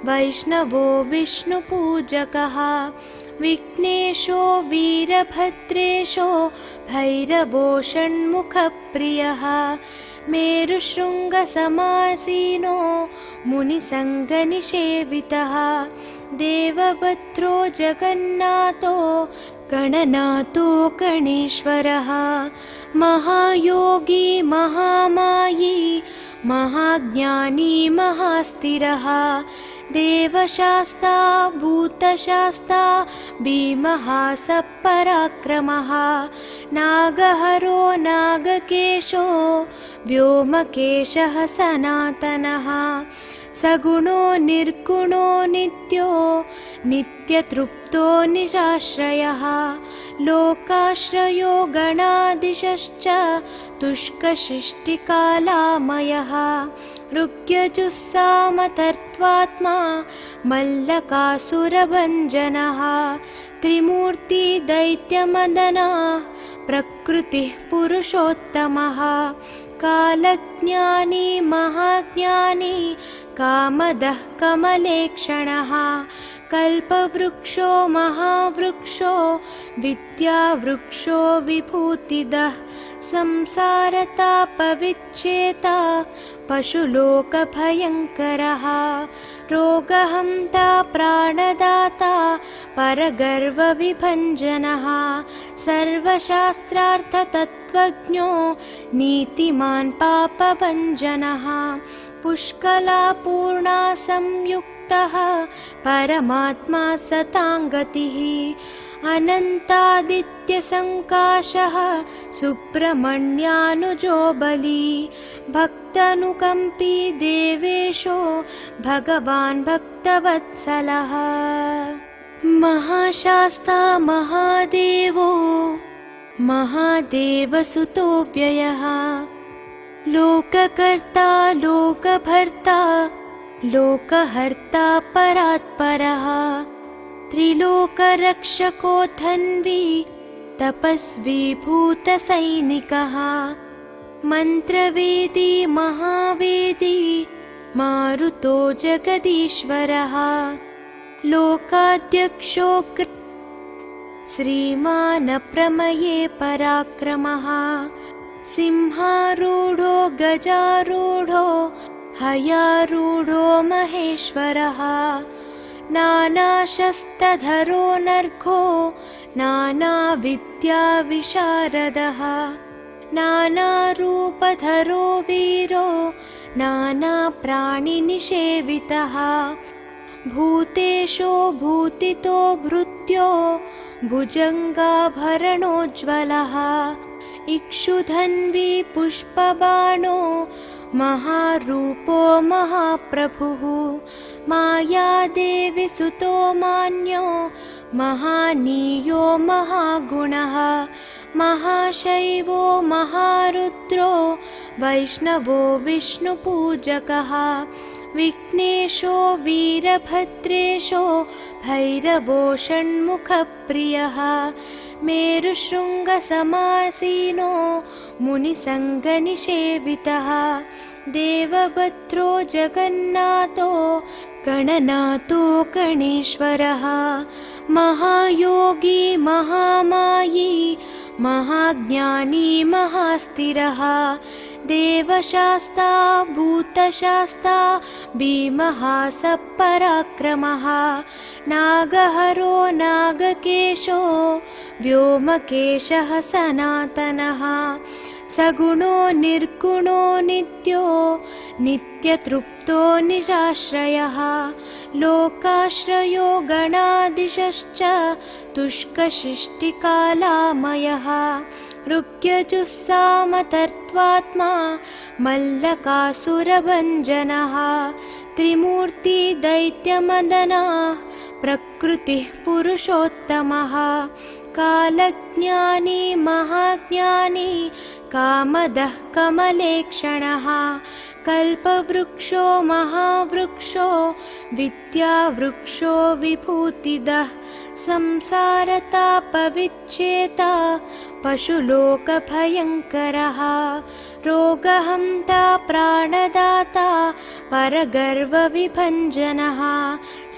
वैष्णवो विष्णुपूजकः विघ्नेशो वीरभद्रेशो भैरवो षण्मुखप्रियः मेरुशृङ्गसमासीनो मुनिसङ्गनिषेवितः देवभद्रो जगन्नाथो गणनाथो गणेश्वरः महायोगी महामायी महाज्ञानी महास्थिरः देवशास्ता भूतशास्ता भीमः सपराक्रमः नागहरो नागकेशो व्योमकेशः सनातनः सगुणो निर्गुणो नित्यो नित्यतृप्तो निराश्रयः लोकाश्रयो गणाधीशश्च तुष्कशिष्टिकालामयः ऋग्यजुस्सामतर्त्वात्मा मल्लकासुरभञ्जनः त्रिमूर्ति दैत्यमदनः प्रकृतिः पुरुषोत्तमः कालज्ञानी महाज्ञानी कामदः कमलेक्षणः कल्पवृक्षो महावृक्षो विद्यावृक्षो विभूतिदः संसारतापविच्छेता पशुलोकभयङ्करः रोगहन्ता प्राणदाता परगर्वविभञ्जनः सर्वशास्त्रार्थतत्त्वज्ञो नीतिमान् पापभञ्जनः पुष्कलापूर्णा संयुक्तः परमात्मा सताङ्गतिः अनन्तादित्यसङ्काशः सुब्रह्मण्यानुजो बली भक्तानुकम्पी देवेशो भगवान् भक्तवत्सलः महाशास्ता महादेवो महादेवसुतो व्ययः लोककर्ता लोकभर्ता लोकहर्ता परात्परः त्रिलोकरक्षको धन्वी तपस्वी भूतसैनिकः मन्त्रवेदी महावेदी मारुतो जगदीश्वरः लोकाध्यक्षो श्रीमान् प्रमये पराक्रमः सिंहारूढो गजारूढो हयारूढो महेश्वरः नानाशस्त्रधरो नर्घो नानाविद्याविशारदः नानारूपधरो वीरो नानाप्राणिनिषेवितः भूतेशो भूतितो भृत्यो भुजङ्गाभरणोज्ज्वलः इक्षुधन्वी पुष्पबाणो महारूपो महाप्रभुः मायादेवी सुतो मान्यो महानीयो महागुणः महाशैवो महारुद्रो वैष्णवो विष्णुपूजकः विघ्नेशो वीरभद्रेशो भैरवो षण्मुखप्रियः मेरुशृङ्गसमासीनो मुनिसङ्गनिषेवितः देवभद्रो जगन्नाथो गणनाथो गणेश्वरः महायोगी महामायी महाज्ञानी महास्थिरः देवशास्ता भूतशास्ता भीमः सपराक्रमः नागहरो नागकेशो व्योमकेशः सनातनः सगुणो निर्गुणो नित्यो नित्यतृप्तो निराश्रयः लोकाश्रयो गणादिशश्च तुष्कशिष्टिकालामयः ऋग्यजुस्सामतर्त्वात्मा मल्लकासुरभञ्जनः त्रिमूर्ति दैत्यमदनः प्रकृतिः पुरुषोत्तमः कालज्ञानी महाज्ञानी कामदः कमलेक्षणः कल्पवृक्षो महावृक्षो विद्यावृक्षो विभूतिदः संसारतापविच्छेता पशुलोकभयङ्करः रोगहन्ता प्राणदाता परगर्वविभञ्जनः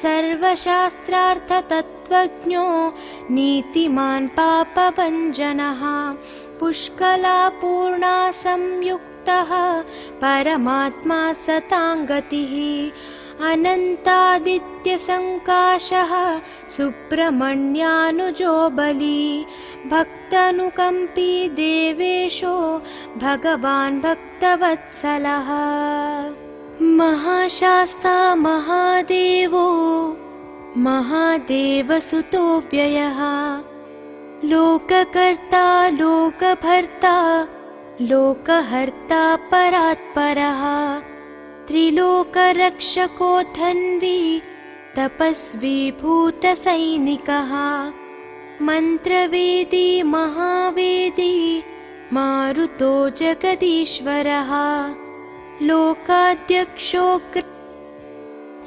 सर्वशास्त्रार्थतत्त्वज्ञो नीतिमान् पापभञ्जनः पुष्कलापूर्णा संयुक्तः परमात्मा सताङ्गतिः अनन्तादित्यसङ्काशः सुब्रह्मण्यानुजो बली भक्तानुकम्पी देवेशो भगवान् भक्तवत्सलः महाशास्ता महादेवो महादेवसुतो व्ययः लोककर्ता लोकभर्ता लोकहर्ता परात्परः त्रिलोकरक्षको धन्वी तपस्वी भूतसैनिकः मन्त्रवेदी महावेदी मारुतो जगदीश्वरः लोकाध्यक्षो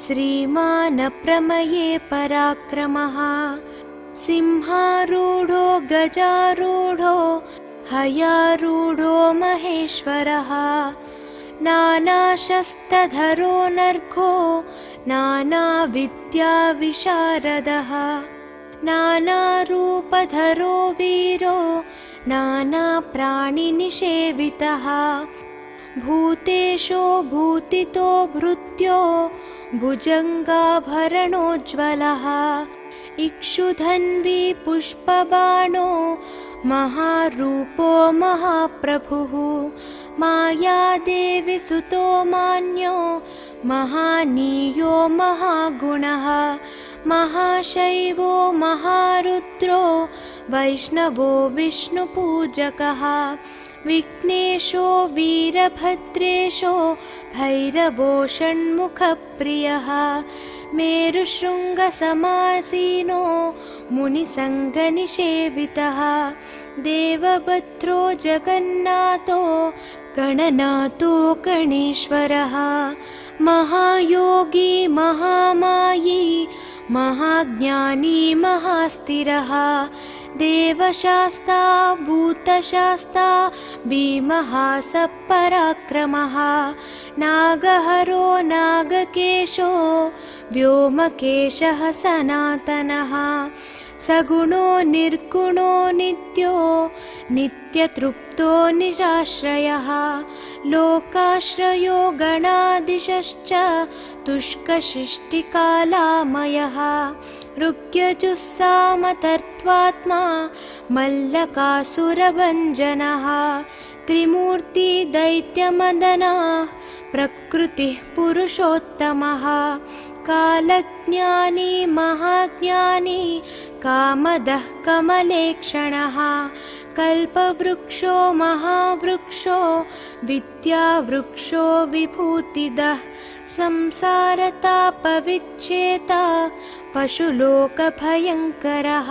श्रीमान् प्रमये पराक्रमः सिंहारूढो गजारूढो हयारूढो महेश्वरः नानाशस्त्रधरो नर्घो नानाविद्याविशारदः नानारूपधरो वीरो नानाप्राणिनिषेवितः भूतेशो भूतितो भृत्यो भुजङ्गाभरणोज्ज्वलः इक्षुधन्वी पुष्पबाणो महारूपो महाप्रभुः मायादेवी सुतो मान्यो महानीयो महागुणः महाशैवो महारुद्रो वैष्णवो विष्णुपूजकः विघ्नेशो वीरभद्रेशो भैरवो षण्मुखप्रियः मेरुशृङ्गसमासीनो मुनिसङ्गनिषेवितः देवभद्रो जगन्नाथो गणनाथो गणेश्वरः महायोगी महामायी महाज्ञानी महास्थिरः देवशास्ता भूतशास्ता भीमः सपराक्रमः नागहरो नागकेशो व्योमकेशः सनातनः सगुणो निर्गुणो नित्यो नित्यतृप्तो निराश्रयः लोकाश्रयो गणादिशश्च तुष्कशिष्टिकालामयः ऋग्यजुस्सामतर्त्वात्मा मल्लकासुरभञ्जनः त्रिमूर्ति दैत्यमदनः प्रकृतिः पुरुषोत्तमः कालज्ञानी महाज्ञानी कामदः कमलेक्षणः कल्पवृक्षो महावृक्षो विद्यावृक्षो विभूतिदः संसारतापविच्छेता पशुलोकभयङ्करः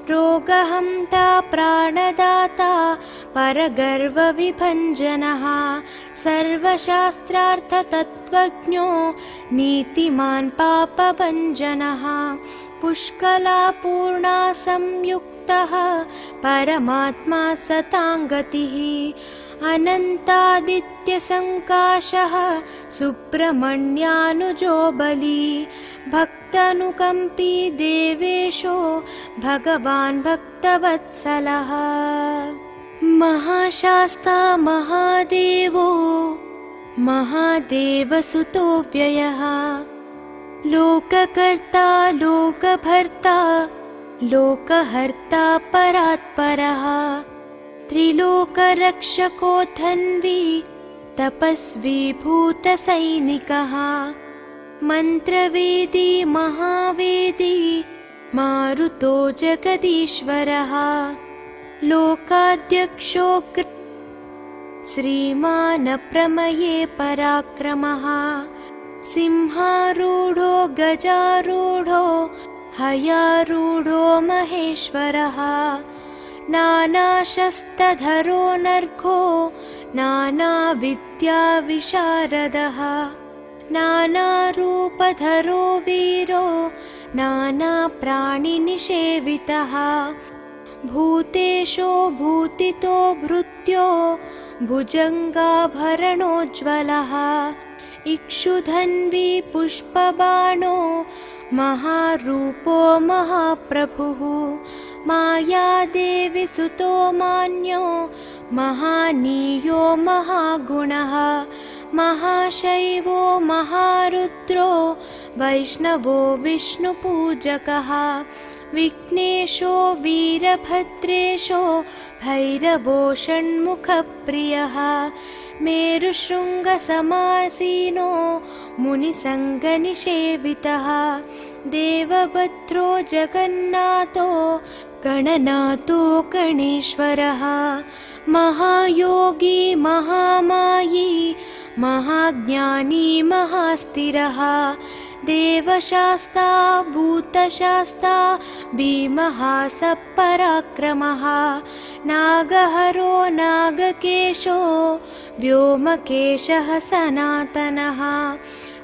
रोगहन्ता प्राणदाता परगर्वविभञ्जनः सर्वशास्त्रार्थतत्त्वज्ञो नीतिमान् पापभञ्जनः पुष्कलापूर्णा संयुक्तः परमात्मा सताङ्गतिः अनन्तादित्यसङ्काशः सुब्रह्मण्यानुजो बली भक्तानुकम्पी देवेशो भगवान् भक्तवत्सलः महाशास्ता महादेवो महादेवसुतो व्ययः लोककर्ता लोकभर्ता लोकहर्ता परात्परः त्रिलोकरक्षको धन्वी तपस्वी भूतसैनिकः मन्त्रवेदी महावेदी मारुतो जगदीश्वरः लोकाध्यक्षो श्रीमान् प्रमये पराक्रमः सिंहारूढो गजारूढो हयारूढो महेश्वरः नानाशस्त्रधरो नर्घो नानाविद्याविशारदः नानारूपधरो वीरो नानाप्राणिनिषेवितः भूतेशो भूतितो भृत्यो भुजङ्गाभरणोज्ज्वलः इक्षुधन्वी पुष्पबाणो महारूपो महाप्रभुः मायादेवी सुतो मान्यो महानीयो महागुणः महाशैवो महारुद्रो वैष्णवो विष्णुपूजकः विघ्नेशो वीरभद्रेशो भैरवो षण्मुखप्रियः मेरुशृङ्गसमासीनो मुनिसङ्गनिषेवितः देवभद्रो जगन्नाथो गणनाथो गणेश्वरः महायोगी महामायी महाज्ञानी महास्थिरः देवशास्ता भूतशास्ता भीमः सपराक्रमः नागहरो नागकेशो व्योमकेशः सनातनः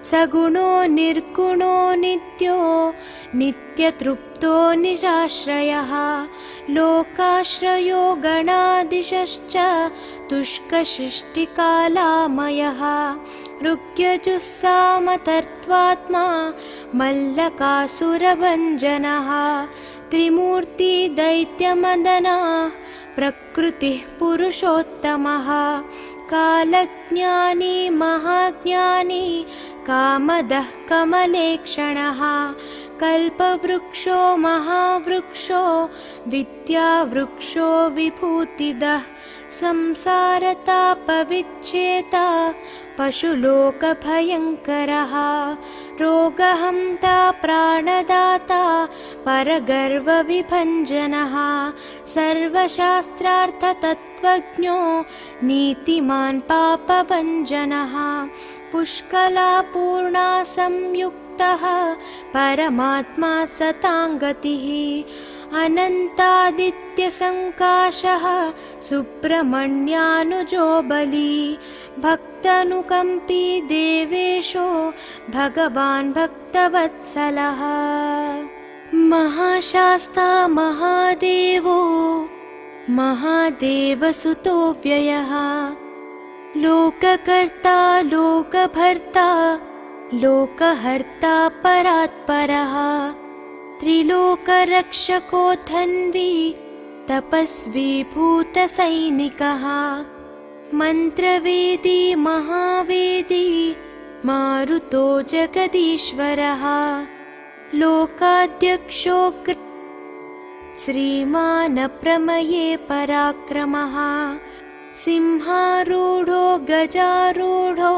सगुणो निर्गुणो नित्यो नित्यतृप्तो निराश्रयः लोकाश्रयो गणाधीशश्च तुष्कशिष्टिकालामयः ऋग्यजुस्सामतर्त्वात्मा मल्लकासुरभञ्जनः त्रिमूर्ति दैत्यमदनः प्रकृतिः पुरुषोत्तमः कालज्ञानी महाज्ञानी कामदः कमलेक्षणः कल्पवृक्षो महावृक्षो विद्यावृक्षो विभूतिदः संसारतापविच्छेता पशुलोकभयङ्करः रोगहन्ता प्राणदाता परगर्वविभञ्जनः सर्वशास्त्रार्थतत्त्वज्ञो नीतिमान् पापभञ्जनः पुष्कलापूर्णा संयुक्तः परमात्मा सताङ्गतिः अनन्तादित्यसङ्काशः सुब्रह्मण्यानुजो बली भक्तानुकम्पी देवेशो भगवान् भक्तवत्सलः महाशास्ता महादेवो महादेवसुतो व्ययः लोककर्ता लोकभर्ता लोकहर्ता परात्परः त्रिलोकरक्षको धन्वी तपस्वी भूतसैनिकः मन्त्रवेदी महावेदी मारुतो जगदीश्वरः लोकाध्यक्षो श्रीमान् प्रमये पराक्रमः सिंहारूढो गजारूढो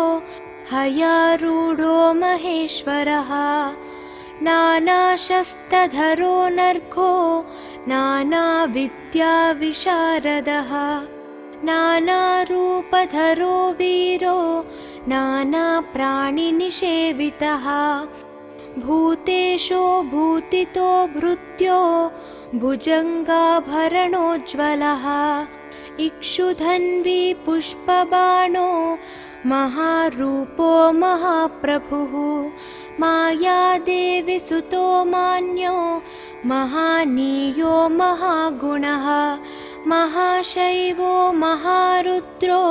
हयारूढो महेश्वरः नानाशस्त्रधरो नर्घो नानाविद्याविशारदः नानारूपधरो वीरो नानाप्राणिनिषेवितः भूतेशो भूतितो भृत्यो भुजङ्गाभरणोज्ज्वलः इक्षुधन्वी पुष्पबाणो महारूपो महाप्रभुः मायादेवी सुतो मान्यो महानीयो महागुणः महाशैवो महारुद्रो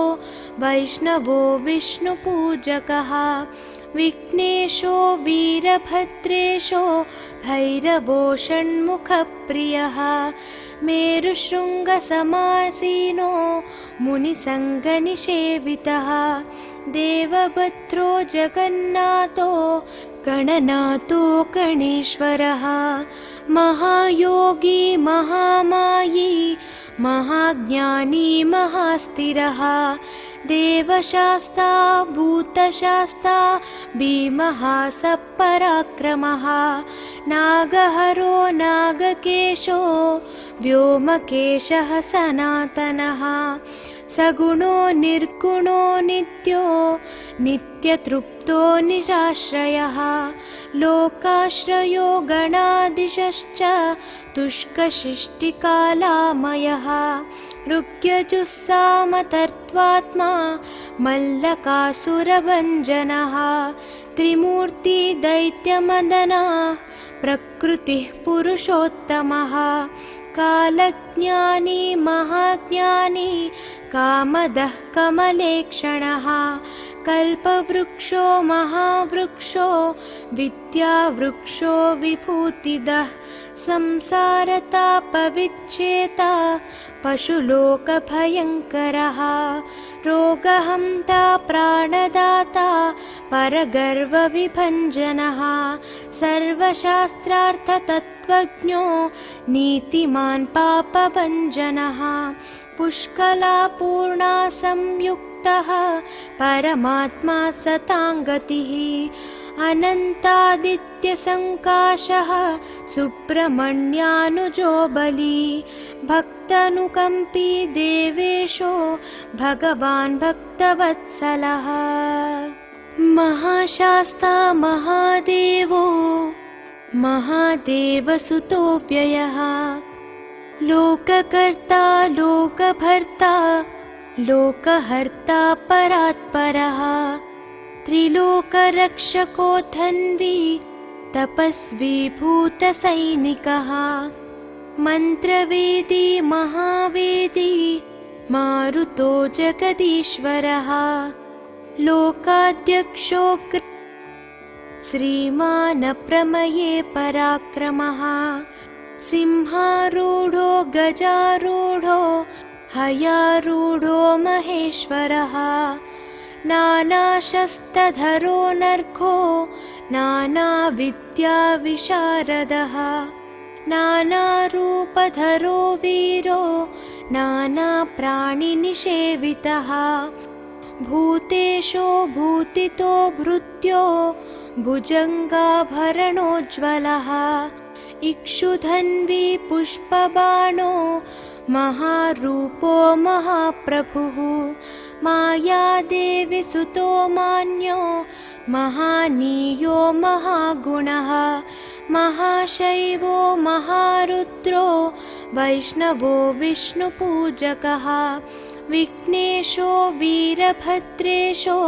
वैष्णवो विष्णुपूजकः विघ्नेशो वीरभद्रेशो भैरवो षण्मुखप्रियः मेरुशृङ्गसमासीनो मुनिसङ्गनिषेवितः देवभद्रो जगन्नाथो गणनाथो गणेश्वरः महायोगी महामायी महाज्ञानी महास्थिरः देवशास्ता भूतशास्ता भीमः सपराक्रमः नागहरो नागकेशो व्योमकेशः सनातनः सगुणो निर्गुणो नित्यो नित्यतृप्तो निराश्रयः लोकाश्रयो गणाधीशश्च तुष्कशिष्टिकालामयः ऋग्यजुस्सामतर्त्वात्मा मल्लकासुरभञ्जनः त्रिमूर्ति दैत्यमदनः प्रकृतिः पुरुषोत्तमः कालज्ञानी महाज्ञानी कामदः कमलेक्षणः कल्पवृक्षो महावृक्षो विद्यावृक्षो विभूतिदः संसारतापविच्छेता पशुलोकभयङ्करः रोगहन्ता प्राणदाता परगर्वविभञ्जनः सर्वशास्त्रार्थतत्त्वज्ञो नीतिमान् पापभञ्जनः पुष्कलापूर्णा संयुक्तः परमात्मा सताङ्गतिः अनन्तादित्यसङ्काशः सुब्रह्मण्यानुजो बली भक्तानुकम्पी देवेशो भगवान् भक्तवत्सलः महाशास्ता महादेवो महादेवसुतो व्ययः लोककर्ता लोकभर्ता लोकहर्ता परात्परः त्रिलोकरक्षको धन्वी तपस्वी भूतसैनिकः मन्त्रवेदी महावेदी मारुतो जगदीश्वरः लोकाध्यक्षो श्रीमानप्रमये पराक्रमः सिंहारूढो गजारूढो हयारूढो महेश्वरः नानाशस्त्रधरो नर्घो नानाविद्याविशारदः नानारूपधरो वीरो नानाप्राणिनिषेवितः भूतेशो भूतितो भृत्यो भुजङ्गाभरणोज्ज्वलः इक्षुधन्वी पुष्पबाणो महारूपो महाप्रभुः मायादेवी सुतो मान्यो महानीयो महागुणः महाशैवो महारुद्रो वैष्णवो विष्णुपूजकः विघ्नेशो वीरभद्रेशो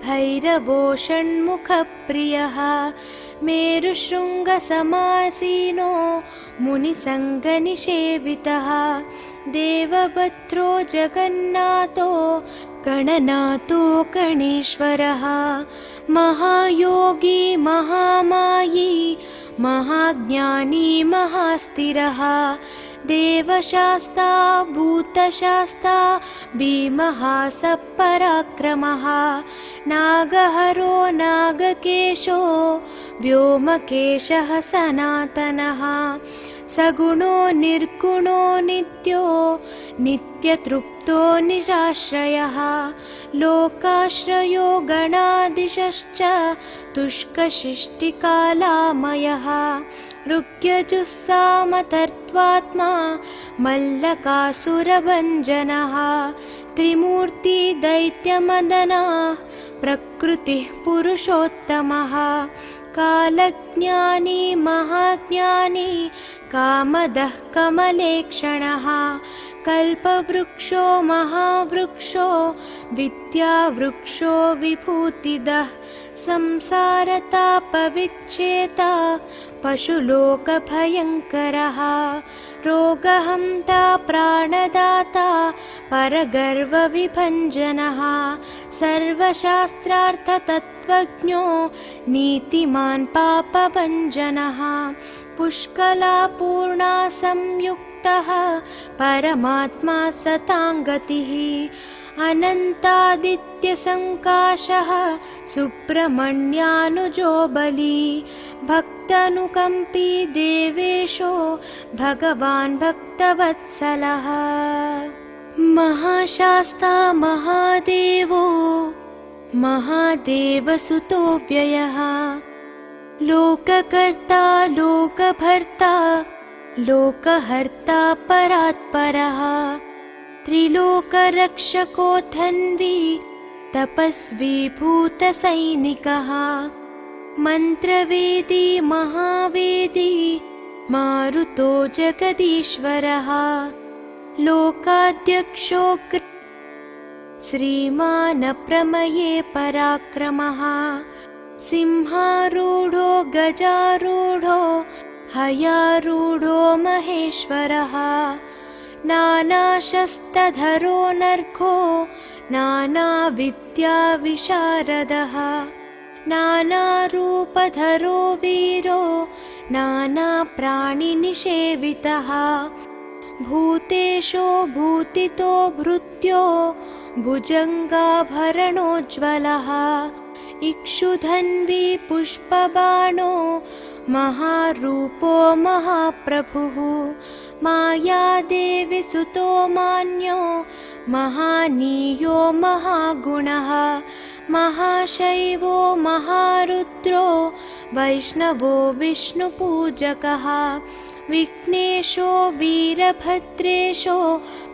भैरवो षण्मुखप्रियः मेरुशृङ्गसमासीनो मुनिसङ्गनिषेवितः देवभद्रो जगन्नाथो गणनाथो गणेश्वरः महायोगी महामायी महाज्ञानी महास्थिरः देवशास्ता भूतशास्ता भीमः सपराक्रमः नागहरो नागकेशो व्योमकेशः सनातनः सगुणो निर्गुणो नित्यो नित्यतृप्तो निराश्रयः लोकाश्रयो गणाधीशश्च तुष्कशिष्टिकालामयः ऋग्यजुस्सामतर्त्वात्मा मल्लकासुरभञ्जनः त्रिमूर्ति दैत्यमदनः प्रकृतिः पुरुषोत्तमः कालज्ञानी महाज्ञानी कामदः कमलेक्षणः कल्पवृक्षो महावृक्षो विद्यावृक्षो विभूतिदः संसारतापविच्छेता पशुलोकभयङ्करः रोगहन्ता प्राणदाता परगर्वविभञ्जनः सर्वशास्त्रार्थतत्त्वज्ञो नीतिमान् पापभञ्जनः पुष्कलापूर्णा संयुक्तः संयुक्तः परमात्मा सताङ्गतिः अनन्तादित्यसङ्काशः सुब्रह्मण्यानुजो बली भक्तानुकम्पी देवेशो भगवान् भक्तवत्सलः महाशास्ता महादेवो महादेवसुतो व्ययः लोककर्ता लोकभर्ता लोकहर्ता परात्परः त्रिलोकरक्षकोऽथन्वी तपस्वी भूतसैनिकः मन्त्रवेदी महावेदी मारुतो जगदीश्वरः लोकाध्यक्षो श्रीमान् प्रमये पराक्रमः सिंहारूढो गजारूढो हयारूढो महेश्वरः नानाशस्त्रधरो नर्घो नानाविद्याविशारदः नानारूपधरो वीरो नानाप्राणिनिषेवितः भूतेशो भूतितो भृत्यो भुजङ्गाभरणोज्ज्वलः इक्षुधन्वी पुष्पबाणो महारूपो महाप्रभुः मायादेवी सुतो मान्यो महानीयो महागुणः महाशैवो महारुद्रो वैष्णवो विष्णुपूजकः विघ्नेशो वीरभद्रेशो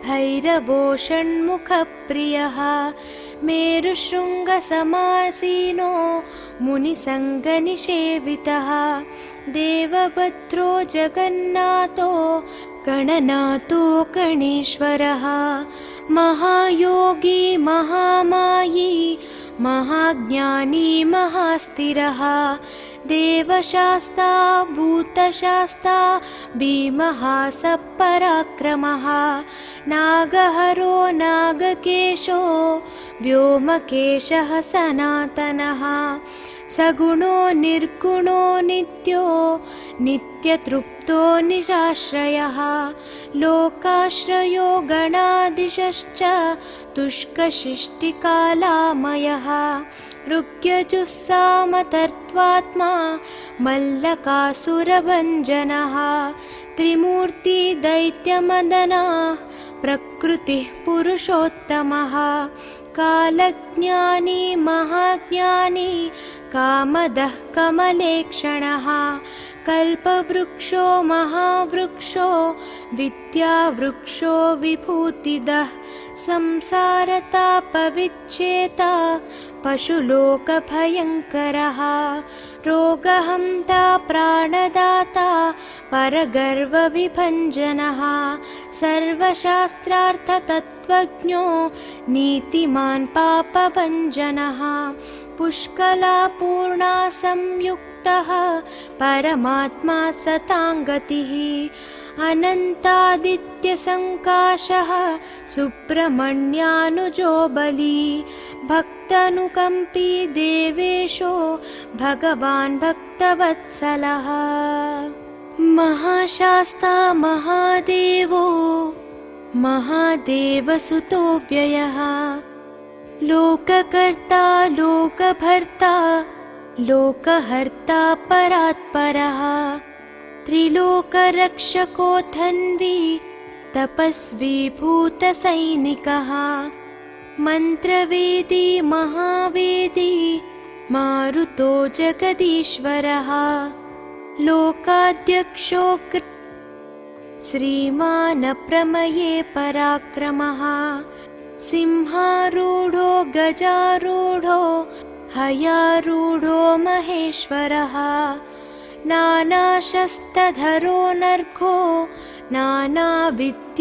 भैरवो षण्मुखप्रियः मेरुशृङ्गसमासीनो मुनिसङ्गनिषेवितः देवभद्रो जगन्नाथो गणनाथो गणेश्वरः महायोगी महामायी महाज्ञानी महास्थिरः देवशास्ता भूतशास्ता भीमः सपराक्रमः नागहरो नागकेशो व्योमकेशः सनातनः सगुणो निर्गुणो नित्यो नित्यतृप्तो निराश्रयः लोकाश्रयो गणाधीशश्च तुष्कशिष्टिकालामयः ऋग्यजुस्सामतर्त्वात्मा मल्लकासुरभञ्जनः त्रिमूर्ति दैत्यमदनः प्रकृतिः पुरुषोत्तमः कालज्ञानी महाज्ञानी कामदः कमलेक्षणः कल्पवृक्षो महावृक्षो विद्यावृक्षो विभूतिदः संसारतापविच्छेता पशुलोकभयङ्करः रोगहन्ता प्राणदाता परगर्वविभञ्जनः सर्वशास्त्रार्थतत्त्वज्ञो नीतिमान् पापभञ्जनः पुष्कलापूर्णा संयुक्तः परमात्मा सताङ्गतिः अनन्तादित्यसङ्काशः सुब्रह्मण्यानुजो बली भक्तानुकम्पी देवेशो भगवान् भक्तवत्सलः महाशास्ता महादेवो महादेवसुतो व्ययः लोककर्ता लोकभर्ता लोकहर्ता परात्परः त्रिलोकरक्षकोऽथन्वी तपस्वी भूतसैनिकः मन्त्रवेदी महावेदी मारुतो जगदीश्वरः लोकाध्यक्षो श्रीमान् प्रमये पराक्रमः सिंहारूढो गजारूढो हयारूढो महेश्वरः नानाशस्त्रधरो नर्घो नानाविद्याविशारदः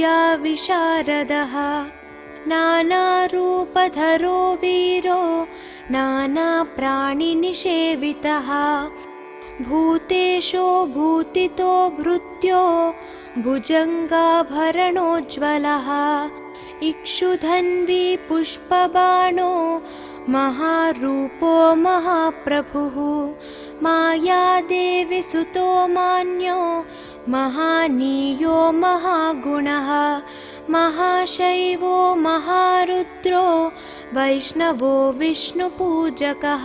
नानारूपधरो वीरो नानाप्राणिनिषेवितः भूतेशो भूतितो भृत्यो भुजङ्गाभरणोज्ज्वलः इक्षुधन्वी पुष्पबाणो महारूपो महाप्रभुः मायादेवी सुतो मान्यो महानीयो महागुणः महाशैवो महारुद्रो वैष्णवो विष्णुपूजकः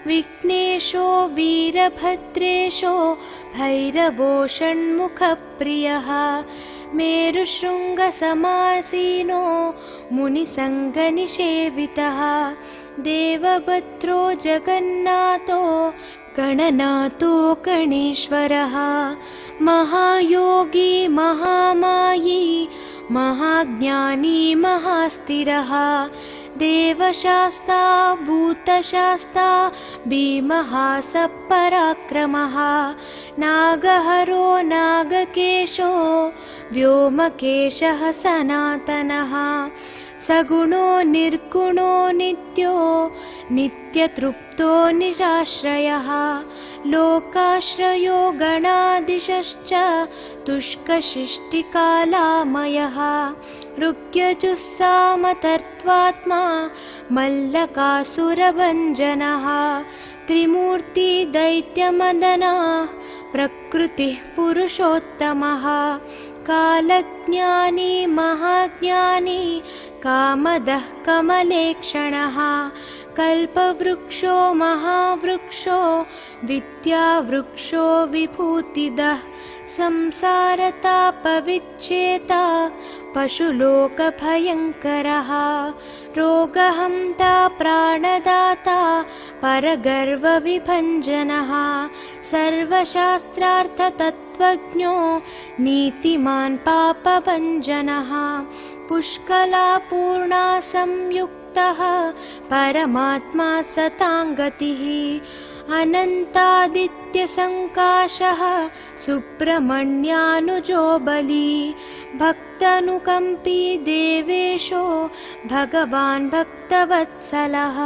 विघ्नेशो वीरभद्रेशो भैरवो षण्मुखप्रियः मेरुशृङ्गसमासीनो मुनिसङ्गनिषेवितः देवभद्रो जगन्नाथो गणनाथो गणेश्वरः महायोगी महामायी महाज्ञानी महास्थिरः देवशास्ता भूतशास्ता भीमः सपराक्रमः नागहरो नागकेशो व्योमकेशः सनातनः सगुणो निर्गुणो नित्यो नित्यतृप्तो निराश्रयः लोकाश्रयो गणाधीशश्च तुष्कशिष्टिकालामयः ऋग्यजुस्सामतर्त्वात्मा मल्लकासुरभञ्जनः त्रिमूर्ति दैत्यमदनः प्रकृतिः पुरुषोत्तमः कालज्ञानी महाज्ञानी कामदः कमलेक्षणः कल्पवृक्षो महावृक्षो विद्यावृक्षो विभूतिदः संसारतापविच्छेता पशुलोकभयङ्करः रोगहन्ता प्राणदाता परगर्वविभञ्जनः सर्वशास्त्रार्थतत्त्वज्ञो नीतिमान् पापभञ्जनः पुष्कलापूर्णा संयुक्तः परमात्मा सताङ्गतिः अनन्तादित्यसङ्काशः सुब्रह्मण्यानुजो बली भक्तानुकम्पी देवेशो भगवान् भक्तवत्सलः।